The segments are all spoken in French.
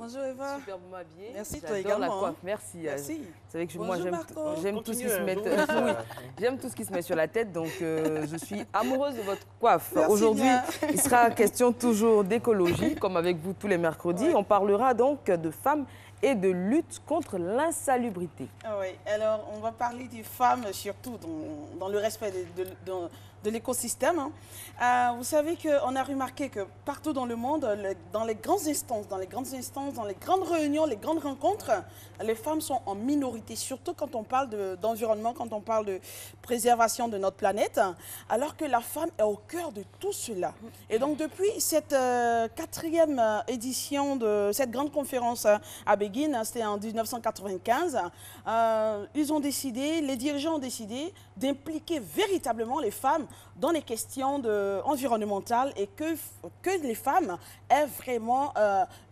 Bonjour Eva. Super bon habillé. Merci, toi également. La coiffe. Merci. Merci. Vous savez que moi, j'aime tout ce qui se met... J'aime tout ce qui se met sur la tête, donc je suis amoureuse de votre coiffe. Aujourd'hui, il sera question toujours d'écologie, comme avec vous tous les mercredis. On parlera donc de femmes et de lutte contre l'insalubrité. Oui, alors on va parler des femmes surtout dans le respect de l'écosystème. Vous savez qu'on a remarqué que partout dans le monde, dans les grandes instances, dans les grandes réunions, les grandes rencontres, les femmes sont en minorité, surtout quand on parle d'environnement, quand on parle de préservation de notre planète, alors que la femme est au cœur de tout cela. Et donc depuis cette quatrième édition de cette grande conférence à Béguine, c'était en 1995, les dirigeants ont décidé d'impliquer véritablement les femmes dans les questions environnementales et que les femmes aient vraiment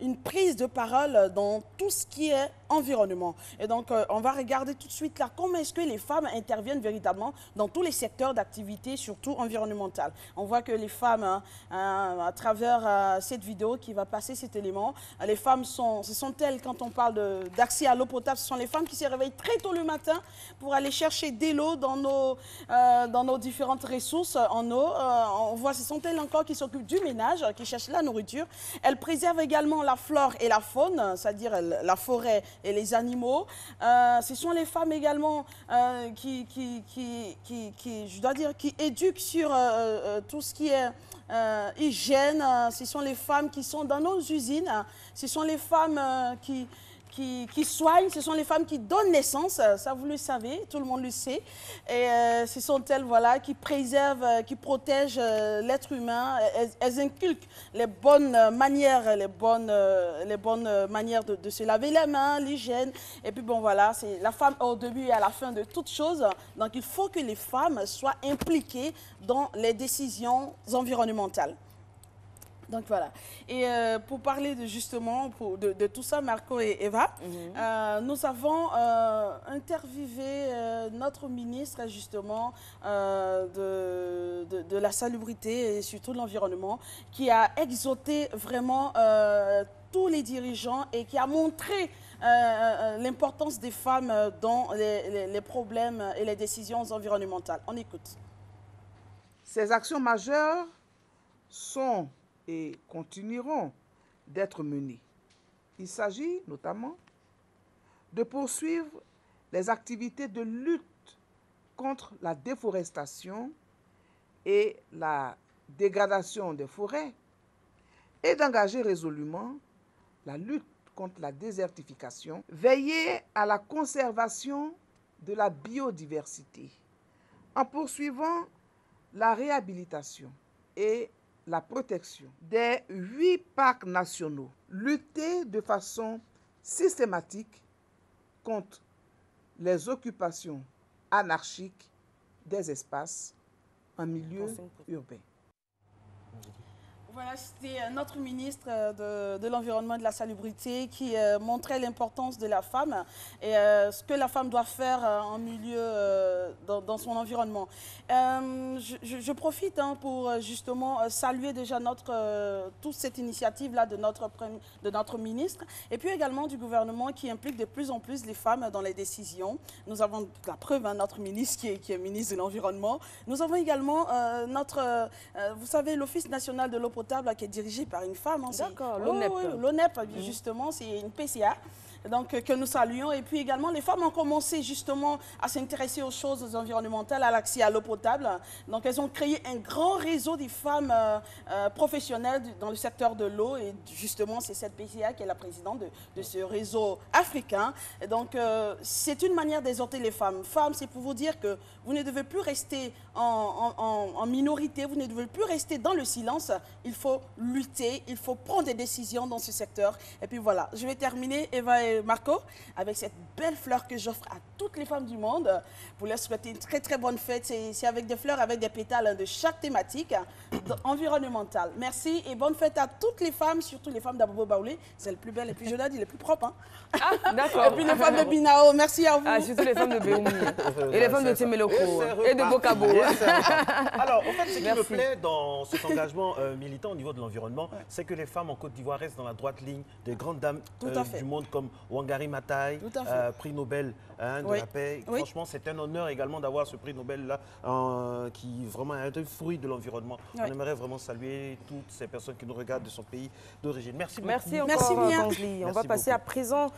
une prise de parole dans tout ce qui est environnement. Et donc, on va regarder tout de suite là comment est-ce que les femmes interviennent véritablement dans tous les secteurs d'activité, surtout environnementales. On voit que les femmes, à travers cette vidéo qui va passer cet élément, les femmes ce sont elles, quand on parle d'accès à l'eau potable, ce sont les femmes qui se réveillent très tôt le matin pour aller chercher de l'eau dans nos différentes ressources en eau. On voit ce sont elles encore qui s'occupent du ménage, qui cherchent la nourriture. Elles préservent également la flore et la faune, c'est-à-dire la forêt et les animaux. Ce sont les femmes également qui éduquent sur tout ce qui est hygiène. Ce sont les femmes qui sont dans nos usines. Ce sont les femmes qui soignent, ce sont les femmes qui donnent naissance, ça vous le savez, tout le monde le sait. Et ce sont elles voilà, qui préservent, qui protègent l'être humain. Elles inculquent les bonnes manières, les bonnes manières de se laver les mains, l'hygiène. Et puis bon voilà, c'est la femme au début et à la fin de toute chose. Donc il faut que les femmes soient impliquées dans les décisions environnementales. Donc voilà. Et pour parler de tout ça, Marco et Eva, nous avons interviewé notre ministre justement de la salubrité et surtout de l'environnement, qui a exhorté vraiment tous les dirigeants et qui a montré l'importance des femmes dans les problèmes et les décisions environnementales. On écoute. Ces actions majeures sont et continueront d'être menées. Il s'agit notamment de poursuivre les activités de lutte contre la déforestation et la dégradation des forêts et d'engager résolument la lutte contre la désertification, veiller à la conservation de la biodiversité en poursuivant la réhabilitation et la protection des 8 parcs nationaux, lutter de façon systématique contre les occupations anarchiques des espaces en milieu urbain. Voilà, c'était notre ministre de l'Environnement et de la Salubrité qui montrait l'importance de la femme et ce que la femme doit faire en milieu, dans son environnement. Je profite pour justement saluer déjà toute cette initiative-là de notre ministre et puis également du gouvernement qui implique de plus en plus les femmes dans les décisions. Nous avons la preuve, notre ministre qui est ministre de l'Environnement. Nous avons également vous savez, l'Office national de l'eau potable qui est dirigé par une femme. D'accord, l'ONEP. Oui, l'ONEP, justement, c'est une PCA. Donc, que nous saluons. Et puis également, les femmes ont commencé justement à s'intéresser aux choses environnementales, à l'accès à l'eau potable. Donc, elles ont créé un grand réseau de femmes professionnelles dans le secteur de l'eau. Et justement, c'est cette PCA qui est la présidente de ce réseau africain. Et donc, c'est une manière d'exhorter les femmes. Femmes, c'est pour vous dire que vous ne devez plus rester en minorité, vous ne devez plus rester dans le silence. Il faut lutter, il faut prendre des décisions dans ce secteur. Et puis voilà, je vais terminer, Eva et Marco, avec cette belle fleur que j'offre à toutes les femmes du monde. Pour leur souhaiter une très très bonne fête. C'est avec des fleurs, avec des pétales de chaque thématique environnementale. Merci et bonne fête à toutes les femmes, surtout les femmes d'Abobo Baoulé. C'est les plus belles, les plus jolies, les plus propres. Ah, d'accord. Et puis les femmes de Binao, merci à vous. Ah, surtout les femmes de Béoumi. Et les femmes de Timeloko. Et de Bokabo. Alors, en fait, ce qui me plaît dans cet engagement militant au niveau de l'environnement, c'est que les femmes en Côte d'Ivoire restent dans la droite ligne des grandes dames du monde comme Wangari Maathai, prix Nobel de la paix. Franchement, c'est un honneur également d'avoir ce prix Nobel-là qui vraiment est un fruit de l'environnement. On aimerait vraiment saluer toutes ces personnes qui nous regardent de son pays d'origine. Merci beaucoup. Merci encore, Tanguy. On va passer à présent